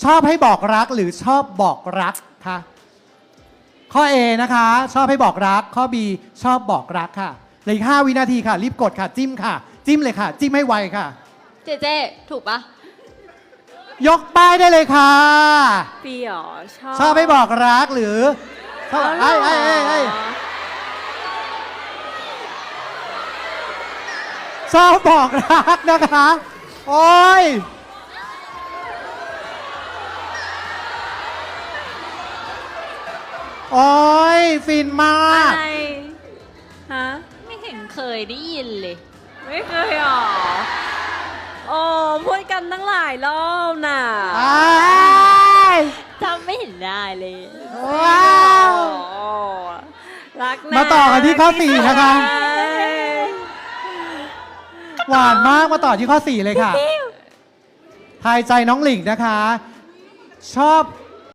ชอบให้บอกรักหรือชอบบอกรักคะข้อ A นะคะชอบให้บอกรักข้อ B ชอบบอกรักค่ะเหลืออีก5 วินาทีค่ะรีบกดค่ะจิ้มค่ะจิ้มเลยค่ะจิ้มให้ไวค่ะ เจเจถูกปะ ยกป้ายได้เลยค่ะ ปีหรอชอบ ชอบให้บอกรักหรือชอบชอบบอกรักนะคะโอ้ยโอ้ยฟินมาก อะไรฮะ ไม่เห็นเคยได้ยินเลย ไม่เคยหรอโอ้พูดกันตั้งหลายรอบน่ะ อ้าย จำไม่เห็นได้เลย ว้าว โอ้รักนะ มาต่อกันที่ข้อ 4 นะคะ หวานมากมาต่อที่ข้อ 4 เลยค่ะทายใจน้องหลิงนะคะ ชอบ